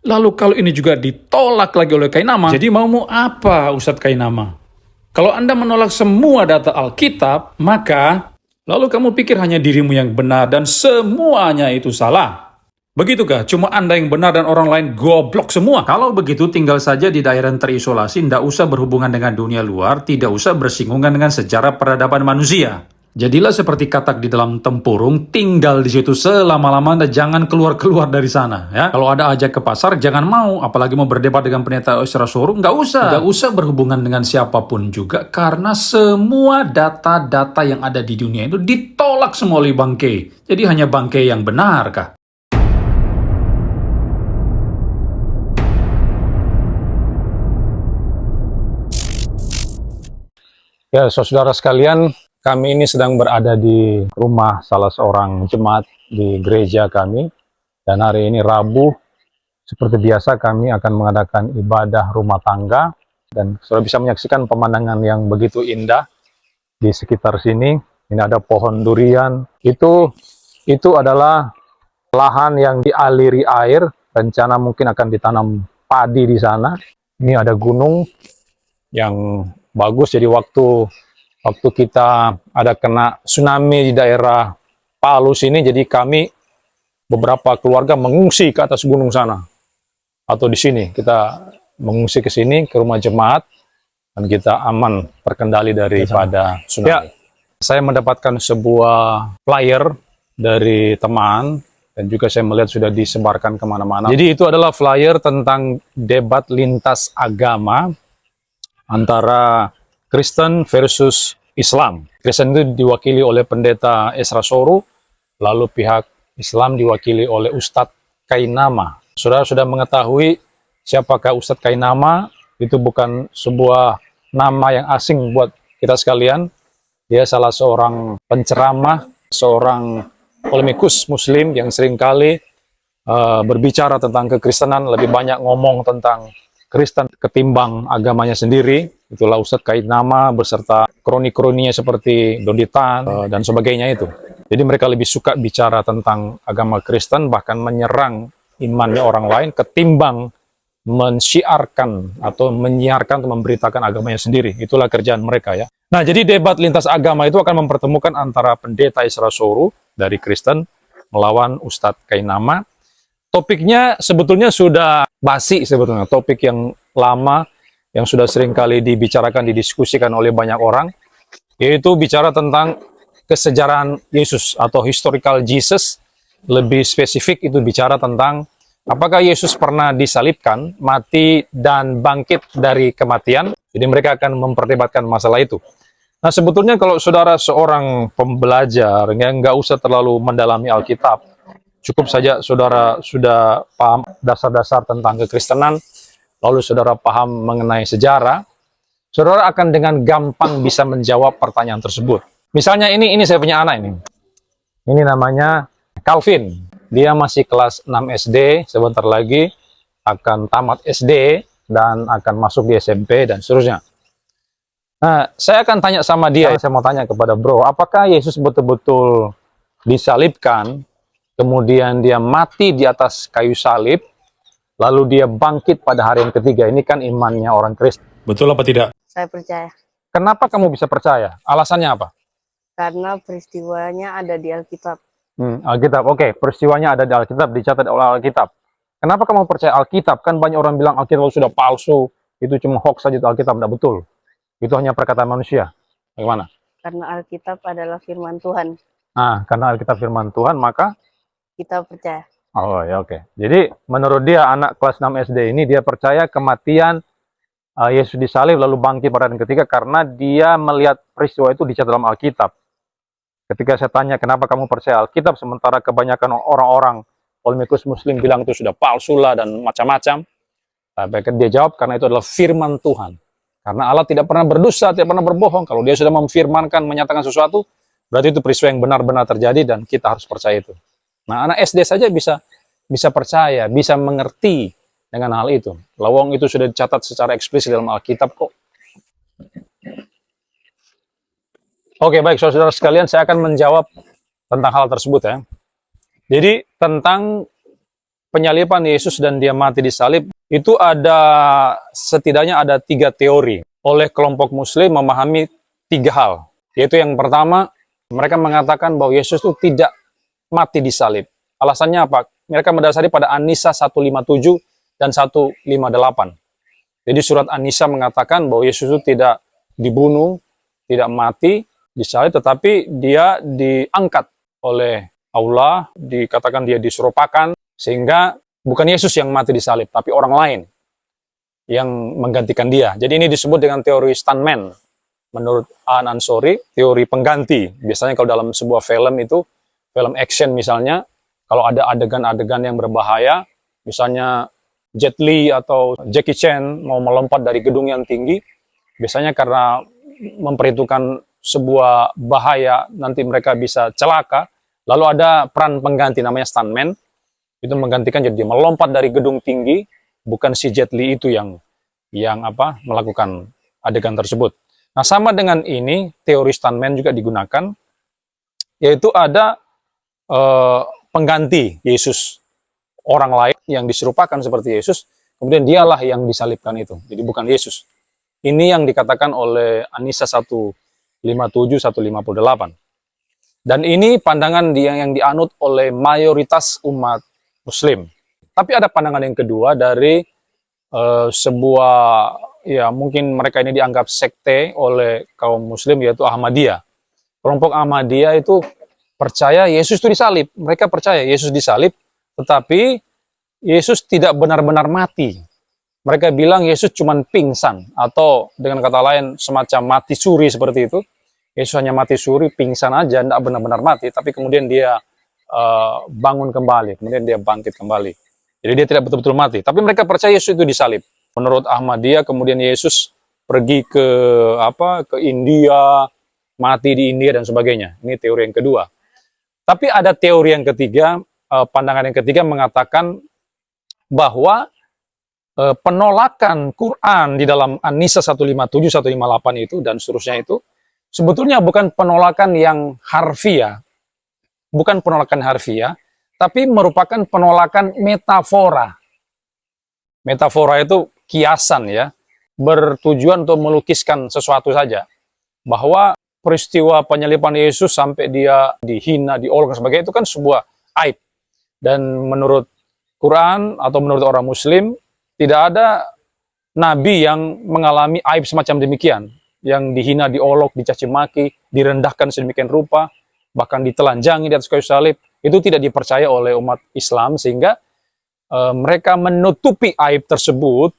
Lalu kalau ini juga ditolak lagi oleh Kainama, jadi maumu apa Ustadz Kainama? Kalau Anda menolak semua data Alkitab, maka lalu kamu pikir hanya dirimu yang benar dan semuanya itu salah. Begitukah? Cuma Anda yang benar dan orang lain goblok semua? Kalau begitu tinggal saja di daerah yang terisolasi, tidak usah berhubungan dengan dunia luar, tidak usah bersinggungan dengan sejarah peradaban manusia. Jadilah seperti katak di dalam tempurung, tinggal di situ selama-lama dan jangan keluar-keluar dari sana. Ya, kalau ada ajak ke pasar, jangan mau. Apalagi mau berdebat dengan pendeta Esra Sorum, nggak usah. Nggak usah berhubungan dengan siapapun juga, karena semua data-data yang ada di dunia itu ditolak semua oleh bangke. Jadi hanya bangke yang benar kah? Ya, saudara sekalian, kami ini sedang berada di rumah salah seorang jemaat di gereja kami. Dan hari ini Rabu, seperti biasa kami akan mengadakan ibadah rumah tangga. Dan saudara bisa menyaksikan pemandangan yang begitu indah di sekitar sini. Ini ada pohon durian. Itu adalah lahan yang dialiri air. Rencana mungkin akan ditanam padi di sana. Ini ada gunung yang bagus, jadi waktu kita ada kena tsunami di daerah Palu sini, jadi kami beberapa keluarga mengungsi ke atas gunung sana, atau di sini kita mengungsi ke sini ke rumah jemaat dan kita aman terkendali daripada tsunami. Ya, saya mendapatkan sebuah flyer dari teman dan juga saya melihat sudah disebarkan kemana-mana. Jadi itu adalah flyer tentang debat lintas agama antara Kristen versus Islam. Kristen itu diwakili oleh pendeta Esra Soru, lalu pihak Islam diwakili oleh Ustadz Kainama. Saudara sudah mengetahui siapakah Ustadz Kainama? Itu bukan sebuah nama yang asing buat kita sekalian. Dia salah seorang penceramah, seorang polemikus muslim yang seringkali berbicara tentang kekristenan, lebih banyak ngomong tentang Kristen ketimbang agamanya sendiri. Itulah Ustadz Kainama beserta kroni-kroninya seperti Doditan dan sebagainya itu. Jadi mereka lebih suka bicara tentang agama Kristen, bahkan menyerang imannya orang lain ketimbang mensyiarkan atau menyiarkan atau memberitakan agamanya sendiri. Itulah kerjaan mereka ya. Nah, jadi debat lintas agama itu akan mempertemukan antara pendeta Esra Soru dari Kristen melawan Ustadz Kainama. Topiknya sebetulnya sudah basi, sebetulnya topik yang lama yang sudah sering kali dibicarakan, didiskusikan oleh banyak orang, yaitu bicara tentang kesejarahan Yesus atau historical Jesus. Lebih spesifik itu bicara tentang apakah Yesus pernah disalibkan, mati dan bangkit dari kematian. Jadi mereka akan memperdebatkan masalah itu. Nah, sebetulnya kalau saudara seorang pembelajar yang nggak usah terlalu mendalami Alkitab, cukup saja saudara sudah paham dasar-dasar tentang kekristenan, lalu saudara paham mengenai sejarah, saudara akan dengan gampang bisa menjawab pertanyaan tersebut. Misalnya ini saya punya anak ini. Ini namanya Calvin. Dia masih kelas 6 SD, sebentar lagi akan tamat SD dan akan masuk di SMP dan seterusnya. Nah, saya akan tanya sama dia, saya mau tanya kepada bro, apakah Yesus betul-betul disalibkan, kemudian dia mati di atas kayu salib, lalu dia bangkit pada hari yang ketiga? Ini kan imannya orang Kristen. Betul apa tidak? Saya percaya. Kenapa kamu bisa percaya? Alasannya apa? Karena peristiwanya ada di Alkitab. Alkitab, oke. Peristiwanya ada di Alkitab, dicatat oleh Alkitab. Kenapa kamu percaya Alkitab? Kan banyak orang bilang Alkitab sudah palsu, itu cuma hoax saja itu Alkitab. Tidak betul. Itu hanya perkataan manusia. Bagaimana? Karena Alkitab adalah firman Tuhan. Nah, karena Alkitab firman Tuhan, maka kita percaya. oh ya, oke. Jadi menurut dia anak kelas 6 SD ini dia percaya kematian Yesus disalib lalu bangkit pada hari ketiga karena dia melihat peristiwa itu dicatat dalam Alkitab. Ketika saya tanya kenapa kamu percaya Alkitab sementara kebanyakan orang-orang polemikus muslim bilang itu sudah palsu lah dan macam-macam. Tapi dia jawab karena itu adalah firman Tuhan. Karena Allah tidak pernah berdosa, tidak pernah berbohong. Kalau dia sudah memfirmankan, menyatakan sesuatu, berarti itu peristiwa yang benar-benar terjadi dan kita harus percaya itu. Nah, anak SD saja bisa percaya, bisa mengerti dengan hal itu. Lawang itu sudah dicatat secara eksplisit dalam Alkitab kok. Oke, baik saudara sekalian, saya akan menjawab tentang hal tersebut ya. Jadi tentang penyaliban Yesus dan dia mati di salib, itu setidaknya ada 3 teori. Oleh kelompok Muslim memahami 3 hal. Yaitu yang pertama, mereka mengatakan bahwa Yesus itu tidak mati di salib. Alasannya apa? Mereka mendasari pada An-Nisa 157 dan 158. Jadi surat An-Nisa mengatakan bahwa Yesus itu tidak dibunuh, tidak mati di salib, tetapi dia diangkat oleh Allah, dikatakan dia diserupakan, sehingga bukan Yesus yang mati di salib, tapi orang lain yang menggantikan dia. Jadi ini disebut dengan teori stuntman. Menurut An-Ansori, teori pengganti. Biasanya kalau dalam sebuah film itu, film action misalnya, kalau ada adegan-adegan yang berbahaya, misalnya Jet Li atau Jackie Chan mau melompat dari gedung yang tinggi, biasanya karena memperhitungkan sebuah bahaya, nanti mereka bisa celaka, lalu ada peran pengganti namanya stuntman, itu menggantikan, jadi dia melompat dari gedung tinggi, bukan si Jet Li itu yang melakukan adegan tersebut. Nah, sama dengan ini, teori stuntman juga digunakan, yaitu ada pengganti Yesus, orang lain yang diserupakan seperti Yesus, kemudian dialah yang disalibkan itu. Jadi bukan Yesus. Ini yang dikatakan oleh An-Nisa 157, 158. Dan ini pandangan yang dianut oleh mayoritas umat Muslim. Tapi ada pandangan yang kedua dari sebuah, ya mungkin mereka ini dianggap sekte oleh kaum Muslim, yaitu Ahmadiyah. Kelompok Ahmadiyah itu percaya Yesus itu disalib. Mereka percaya Yesus disalib, tetapi Yesus tidak benar-benar mati. Mereka bilang Yesus cuma pingsan, atau dengan kata lain semacam mati suri seperti itu. Yesus hanya mati suri, pingsan aja, tidak benar-benar mati, tapi kemudian dia bangun kembali, kemudian dia bangkit kembali. Jadi dia tidak betul-betul mati. Tapi mereka percaya Yesus itu disalib. Menurut Ahmadiyah, kemudian Yesus pergi ke India, mati di India dan sebagainya. Ini teori yang kedua. Tapi ada teori yang ketiga, pandangan yang ketiga mengatakan bahwa penolakan Quran di dalam An-Nisa 157, 158 itu dan seterusnya itu sebetulnya bukan penolakan yang harfiah, bukan penolakan harfiah, tapi merupakan penolakan metafora. Metafora itu kiasan ya, bertujuan untuk melukiskan sesuatu saja. Bahwa peristiwa penyaliban Yesus sampai dia dihina, diolok dan sebagainya itu kan sebuah aib. Dan menurut Quran atau menurut orang Muslim, tidak ada nabi yang mengalami aib semacam demikian. Yang dihina, diolok, dicaci maki, direndahkan sedemikian rupa, bahkan ditelanjangi di atas kayu salib. Itu tidak dipercaya oleh umat Islam, sehingga mereka menutupi aib tersebut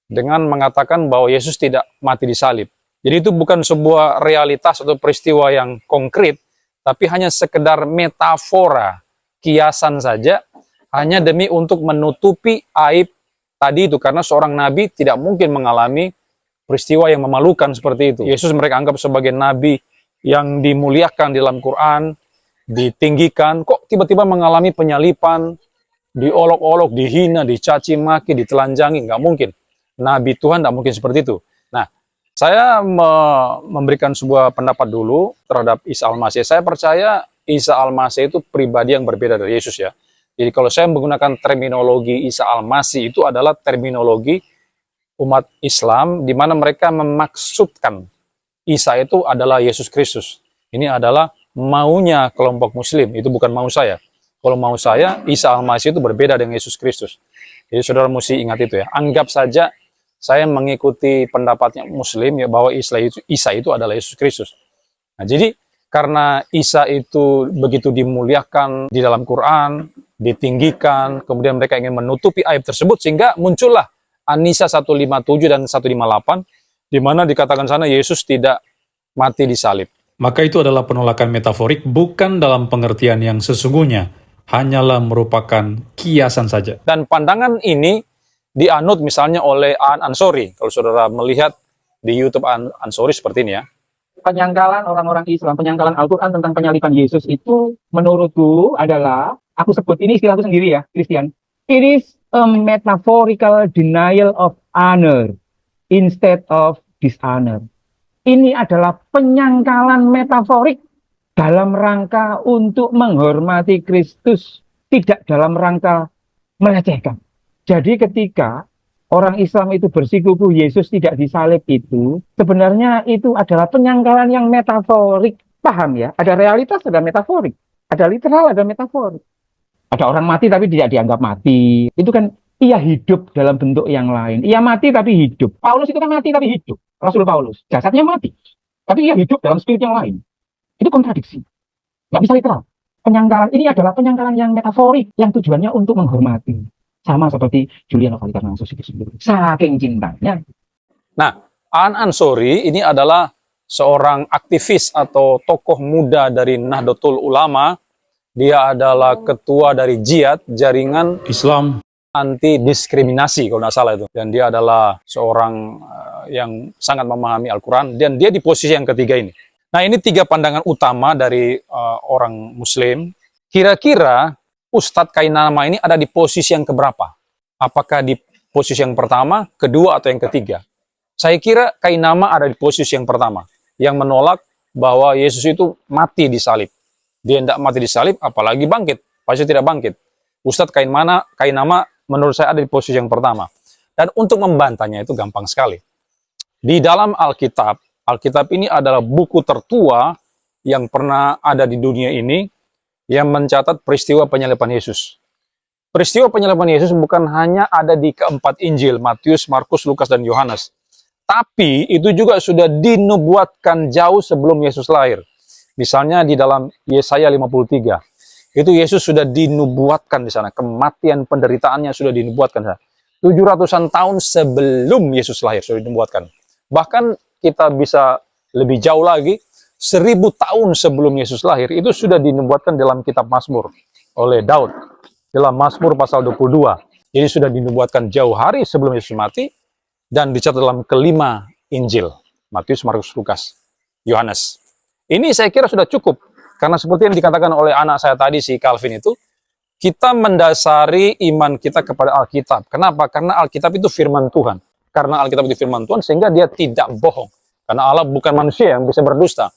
dengan mengatakan bahwa Yesus tidak mati di salib. Jadi itu bukan sebuah realitas atau peristiwa yang konkret, tapi hanya sekedar metafora, kiasan saja, hanya demi untuk menutupi aib tadi itu, karena seorang nabi tidak mungkin mengalami peristiwa yang memalukan seperti itu. Yesus mereka anggap sebagai nabi yang dimuliakan di dalam Quran, ditinggikan, kok tiba-tiba mengalami penyalipan, diolok-olok, dihina, dicaci maki, ditelanjangi, nggak mungkin. Nabi Tuhan nggak mungkin seperti itu. Nah, saya memberikan sebuah pendapat dulu terhadap Isa Al-Masih. Saya percaya Isa Al-Masih itu pribadi yang berbeda dari Yesus ya. Jadi kalau saya menggunakan terminologi Isa Al-Masih, itu adalah terminologi umat Islam, di mana mereka memaksudkan Isa itu adalah Yesus Kristus. Ini adalah maunya kelompok Muslim, itu bukan mau saya. Kalau mau saya, Isa Al-Masih itu berbeda dengan Yesus Kristus. Jadi saudara mesti ingat itu ya. Anggap saja saya mengikuti pendapatnya Muslim ya, bahwa Isa itu adalah Yesus Kristus. Nah, jadi karena Isa itu begitu dimuliakan di dalam Quran, ditinggikan, kemudian mereka ingin menutupi aib tersebut, sehingga muncullah An-Nisa 157 dan 158, di mana dikatakan sana Yesus tidak mati di salib. Maka itu adalah penolakan metaforik, bukan dalam pengertian yang sesungguhnya, hanyalah merupakan kiasan saja. Dan pandangan ini dianut misalnya oleh An-Ansori. Kalau saudara melihat di YouTube An-Ansori seperti ini ya. Penyangkalan orang-orang Islam, penyangkalan Al-Quran tentang penyaliban Yesus itu menurutku adalah, aku sebut ini istilahku sendiri ya, Christian. It is a metaphorical denial of honor instead of dishonor. Ini adalah penyangkalan metaforik dalam rangka untuk menghormati Kristus, tidak dalam rangka melecehkan. Jadi ketika orang Islam itu bersikukuh Yesus tidak disalib itu, sebenarnya itu adalah penyangkalan yang metaforik. Paham ya? Ada realitas, ada metaforik. Ada literal, ada metaforik. Ada orang mati tapi tidak dianggap mati. Itu kan ia hidup dalam bentuk yang lain. Ia mati tapi hidup. Paulus itu kan mati tapi hidup. Rasul Paulus. Jasadnya mati. Tapi ia hidup dalam spirit yang lain. Itu kontradiksi. Nggak bisa literal. Penyangkalan ini adalah penyangkalan yang metaforik. Yang tujuannya untuk menghormati. Sama seperti Julian of Halikarnassus itu sendiri. Saking cintanya. Nah, Aan Ansori ini adalah seorang aktivis atau tokoh muda dari Nahdlatul Ulama. Dia adalah ketua dari Jihad, jaringan Islam anti diskriminasi kalau nggak salah itu. Dan dia adalah seorang yang sangat memahami Al-Quran. Dan dia di posisi yang ketiga ini. Nah, ini 3 pandangan utama dari orang Muslim. Kira-kira Ustadz Kainama ini ada di posisi yang keberapa? Apakah di posisi yang pertama, kedua, atau yang ketiga? Saya kira Kainama ada di posisi yang pertama, yang menolak bahwa Yesus itu mati di salib. Dia tidak mati di salib, apalagi bangkit. Pasti tidak bangkit. Ustadz Kainama menurut saya ada di posisi yang pertama. Dan untuk membantahnya itu gampang sekali. Di dalam Alkitab, Alkitab ini adalah buku tertua yang pernah ada di dunia ini, yang mencatat peristiwa penyaliban Yesus. Peristiwa penyaliban Yesus bukan hanya ada di keempat Injil, Matius, Markus, Lukas, dan Yohanes. Tapi itu juga sudah dinubuatkan jauh sebelum Yesus lahir. Misalnya di dalam Yesaya 53. Itu Yesus sudah dinubuatkan di sana. Kematian penderitaannya sudah dinubuatkan. 700-an tahun sebelum Yesus lahir sudah dinubuatkan. Bahkan kita bisa lebih jauh lagi, 1000 tahun sebelum Yesus lahir, itu sudah dinubuatkan dalam kitab Mazmur oleh Daud. Dalam Mazmur pasal 22. Jadi sudah dinubuatkan jauh hari sebelum Yesus mati, dan dicatat dalam kelima Injil. Matius, Markus, Lukas, Yohanes. Ini saya kira sudah cukup. Karena seperti yang dikatakan oleh anak saya tadi, si Calvin itu, kita mendasari iman kita kepada Alkitab. Kenapa? Karena Alkitab itu firman Tuhan. Karena Alkitab itu firman Tuhan, sehingga dia tidak bohong. Karena Allah bukan manusia yang bisa berdusta.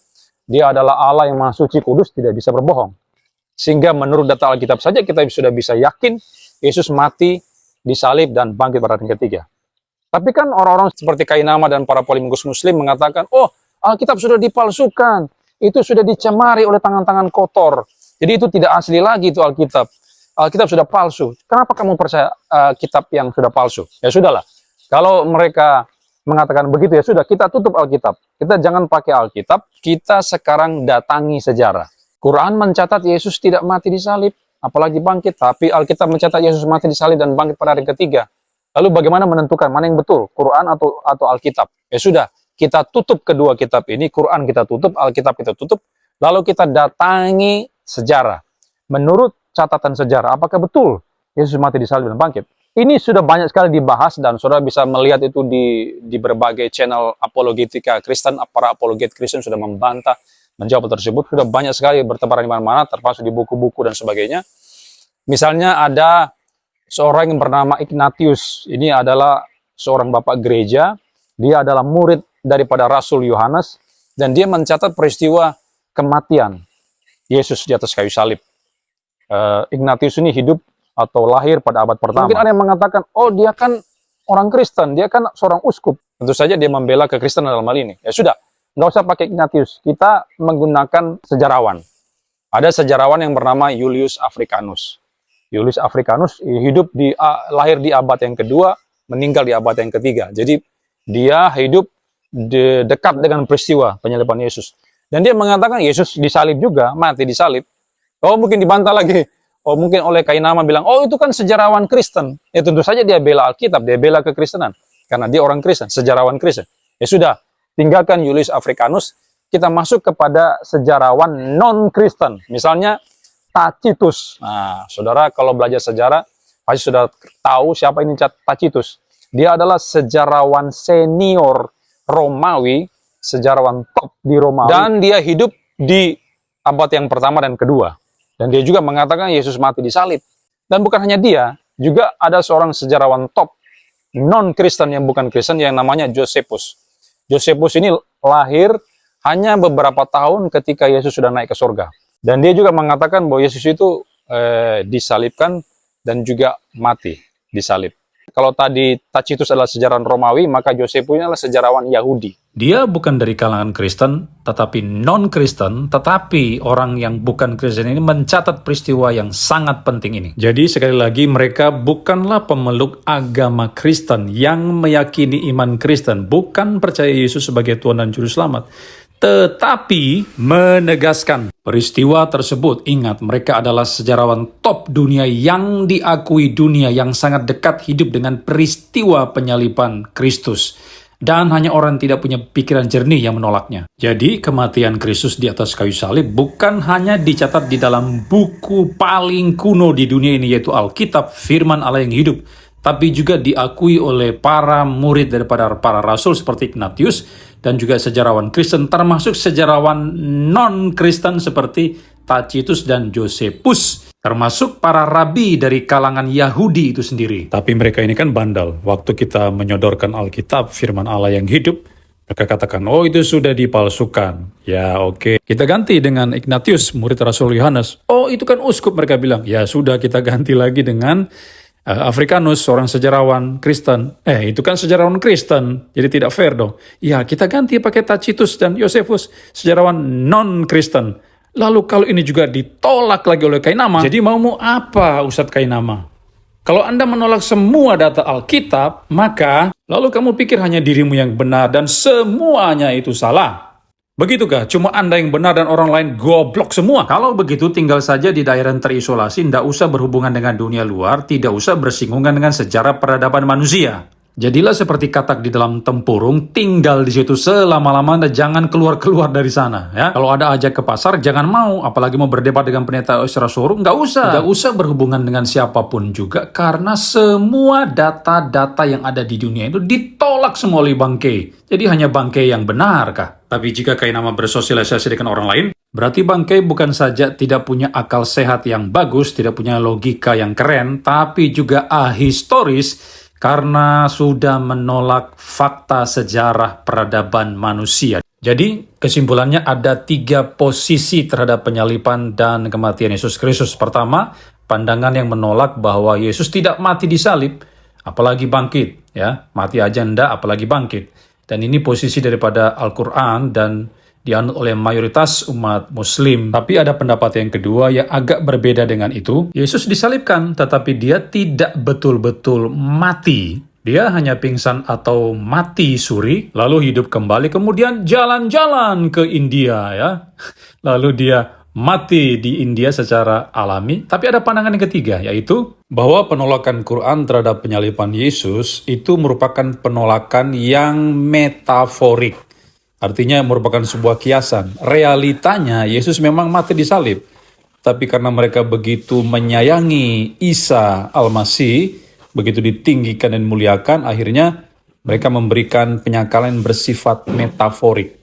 Dia adalah Allah yang Maha Suci Kudus, tidak bisa berbohong. Sehingga menurut data Alkitab saja kita sudah bisa yakin Yesus mati, disalib, dan bangkit pada hari ketiga. Tapi kan orang-orang seperti Kainama dan para polemikus Muslim mengatakan, oh, Alkitab sudah dipalsukan, itu sudah dicemari oleh tangan-tangan kotor. Jadi itu tidak asli lagi itu Alkitab. Alkitab sudah palsu. Kenapa kamu percaya kitab yang sudah palsu? Ya sudahlah. Kalau mereka mengatakan begitu, ya sudah, kita tutup Alkitab. Kita jangan pakai Alkitab, kita sekarang datangi sejarah. Quran mencatat Yesus tidak mati di salib, apalagi bangkit. Tapi Alkitab mencatat Yesus mati di salib dan bangkit pada hari ketiga. Lalu bagaimana menentukan mana yang betul, Quran atau Alkitab? Ya sudah, kita tutup kedua kitab ini, Quran kita tutup, Alkitab kita tutup, lalu kita datangi sejarah. Menurut catatan sejarah, apakah betul Yesus mati di salib dan bangkit? Ini sudah banyak sekali dibahas, dan saudara bisa melihat itu di berbagai channel apologetika Kristen. Para apologet Kristen sudah membantah, menjawab tersebut. Sudah banyak sekali bertebaran di mana-mana, termasuk di buku-buku dan sebagainya. Misalnya ada seorang yang bernama Ignatius. Ini adalah seorang bapak gereja. Dia adalah murid daripada Rasul Yohanes, dan dia mencatat peristiwa kematian Yesus di atas kayu salib. Ignatius ini hidup atau lahir pada abad pertama. Mungkin ada yang mengatakan, oh dia kan orang Kristen, dia kan seorang uskup. Tentu saja dia membela kekristenan dalam hal ini. Ya sudah, nggak usah pakai Ignatius. Kita menggunakan sejarawan. Ada sejarawan yang bernama Julius Africanus. Julius Africanus lahir di abad yang kedua, meninggal di abad yang ketiga. Jadi dia hidup dekat dengan peristiwa penyaliban Yesus. Dan dia mengatakan Yesus disalib juga, mati disalib. Oh mungkin dibantah lagi. Oh mungkin oleh Kainama bilang, oh itu kan sejarawan Kristen. Ya tentu saja dia bela Alkitab, dia bela kekristenan. Karena dia orang Kristen, sejarawan Kristen. Ya sudah, tinggalkan Julius Africanus, kita masuk kepada sejarawan non-Kristen. Misalnya Tacitus. Nah, saudara kalau belajar sejarah, pasti sudah tahu siapa ini Tacitus. Dia adalah sejarawan senior Romawi, sejarawan top di Romawi. Dan dia hidup di abad yang pertama dan kedua. Dan dia juga mengatakan Yesus mati di salib. Dan bukan hanya dia, juga ada seorang sejarawan top non-Kristen yang bukan Kristen yang namanya Josephus. Josephus ini lahir hanya beberapa tahun ketika Yesus sudah naik ke surga. Dan dia juga mengatakan bahwa Yesus itu disalibkan dan juga mati disalib. Kalau tadi Tacitus adalah sejarawan Romawi, maka Josephus adalah sejarawan Yahudi. Dia bukan dari kalangan Kristen, tetapi non-Kristen, tetapi orang yang bukan Kristen ini mencatat peristiwa yang sangat penting ini. Jadi sekali lagi mereka bukanlah pemeluk agama Kristen yang meyakini iman Kristen, bukan percaya Yesus sebagai Tuhan dan Juru Selamat, tetapi menegaskan peristiwa tersebut. Ingat, mereka adalah sejarawan top dunia yang diakui dunia, yang sangat dekat hidup dengan peristiwa penyaliban Kristus. Dan hanya orang tidak punya pikiran jernih yang menolaknya. Jadi kematian Kristus di atas kayu salib bukan hanya dicatat di dalam buku paling kuno di dunia ini, yaitu Alkitab, firman Allah yang hidup, tapi juga diakui oleh para murid daripada para rasul seperti Ignatius dan juga sejarawan Kristen, termasuk sejarawan non-Kristen seperti Tacitus dan Josephus, termasuk para rabi dari kalangan Yahudi itu sendiri. Tapi mereka ini kan bandel. Waktu kita menyodorkan Alkitab, firman Allah yang hidup, mereka katakan, oh itu sudah dipalsukan. Ya oke. Kita ganti dengan Ignatius, murid Rasul Yohanes. Oh itu kan uskup, mereka bilang. Ya sudah, kita ganti lagi dengan Africanus, seorang sejarawan Kristen. Itu kan sejarawan Kristen, jadi tidak fair dong. Ya, kita ganti pakai Tacitus dan Josephus, sejarawan non-Kristen. Lalu kalau ini juga ditolak lagi oleh Kainama, jadi mau apa Ustadz Kainama? Kalau Anda menolak semua data Alkitab, maka lalu kamu pikir hanya dirimu yang benar dan semuanya itu salah. Begitukah? Cuma Anda yang benar dan orang lain goblok semua? Kalau begitu tinggal saja di daerah yang terisolasi, tidak usah berhubungan dengan dunia luar, tidak usah bersinggungan dengan sejarah peradaban manusia. Jadilah seperti katak di dalam tempurung, tinggal di situ selama-lamanya dan jangan keluar-keluar dari sana. Ya, kalau ada ajak ke pasar, jangan mau. Apalagi mau berdebat dengan pendeta Estrasoro, nggak usah berhubungan dengan siapapun juga, karena semua data-data yang ada di dunia itu ditolak semua oleh bangke. Jadi hanya bangke yang benar kah? Tapi jika Kainama bersosialisasi dengan orang lain, berarti bangke bukan saja tidak punya akal sehat yang bagus, tidak punya logika yang keren, tapi juga ahistoris, karena sudah menolak fakta sejarah peradaban manusia. Jadi kesimpulannya ada 3 posisi terhadap penyaliban dan kematian Yesus Kristus. Pertama, pandangan yang menolak bahwa Yesus tidak mati di salib, apalagi bangkit. Ya, mati aja ndak, apalagi bangkit. Dan ini posisi daripada Al-Quran dan dianut oleh mayoritas umat Muslim. Tapi ada pendapat yang kedua yang agak berbeda dengan itu. Yesus disalibkan, tetapi dia tidak betul-betul mati. Dia hanya pingsan atau mati suri, lalu hidup kembali, kemudian jalan-jalan ke India, ya. Lalu dia mati di India secara alami. Tapi ada pandangan yang ketiga, yaitu bahwa penolakan Quran terhadap penyaliban Yesus itu merupakan penolakan yang metaforik. Artinya merupakan sebuah kiasan. Realitanya Yesus memang mati di salib. Tapi karena mereka begitu menyayangi Isa Al-Masih, begitu ditinggikan dan muliakan, akhirnya mereka memberikan penyangkalan bersifat metaforik.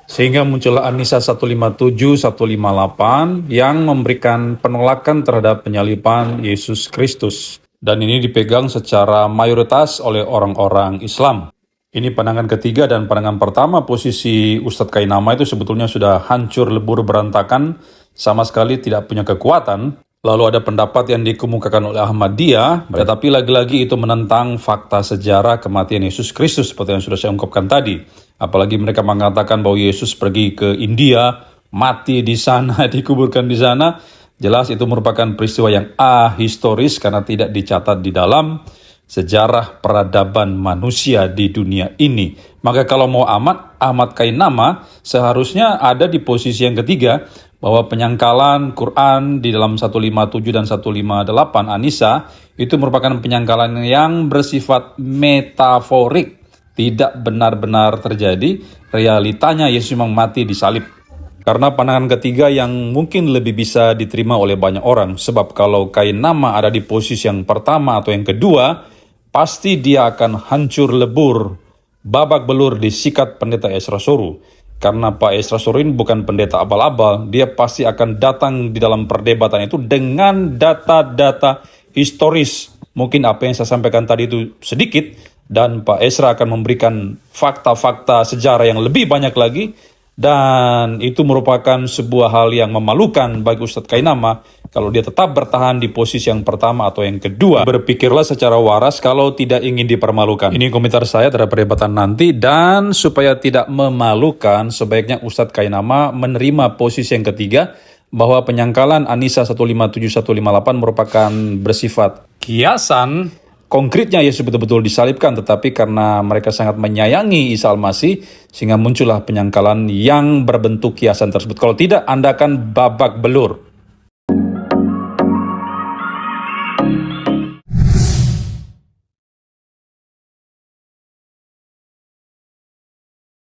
Sehingga muncullah An-Nisa 157, 158 yang memberikan penolakan terhadap penyaliban Yesus Kristus. Dan ini dipegang secara mayoritas oleh orang-orang Islam. Ini pandangan ketiga, dan pandangan pertama posisi Ustadz Kainama itu sebetulnya sudah hancur lebur berantakan, sama sekali tidak punya kekuatan. Lalu ada pendapat yang dikemukakan oleh Ahmadiyah, tetapi lagi-lagi itu menentang fakta sejarah kematian Yesus Kristus seperti yang sudah saya ungkapkan tadi. Apalagi mereka mengatakan bahwa Yesus pergi ke India, mati di sana, dikuburkan di sana. Jelas itu merupakan peristiwa yang ahistoris karena tidak dicatat di dalam sejarah peradaban manusia di dunia ini. Maka kalau mau Ahmad Kainama seharusnya ada di posisi yang ketiga, bahwa penyangkalan Quran di dalam 157 dan 158 An-Nisa itu merupakan penyangkalan yang bersifat metaforik, tidak benar-benar terjadi. Realitanya Yesus memang mati di salib. Karena pandangan ketiga yang mungkin lebih bisa diterima oleh banyak orang, sebab kalau Kainama ada di posisi yang pertama atau yang kedua, pasti dia akan hancur lebur, babak belur disikat pendeta Estrasoro. Karena Pak Estrasoro ini bukan pendeta abal-abal, dia pasti akan datang di dalam perdebatan itu dengan data-data historis. Mungkin apa yang saya sampaikan tadi itu sedikit, dan Pak Esra akan memberikan fakta-fakta sejarah yang lebih banyak lagi, Dan itu merupakan sebuah hal yang memalukan bagi Ustadz Kainama kalau dia tetap bertahan di posisi yang pertama atau yang kedua. Berpikirlah secara waras kalau tidak ingin dipermalukan. Ini komentar saya terhadap perdebatan nanti, dan supaya tidak memalukan, sebaiknya Ustadz Kainama menerima posisi yang ketiga, bahwa penyangkalan An-Nisa 157-158 merupakan bersifat kiasan. Konkretnya Yesus betul-betul disalibkan, tetapi karena mereka sangat menyayangi Isa Al-Masih, sehingga muncullah penyangkalan yang berbentuk kiasan tersebut. Kalau tidak, Anda akan babak belur.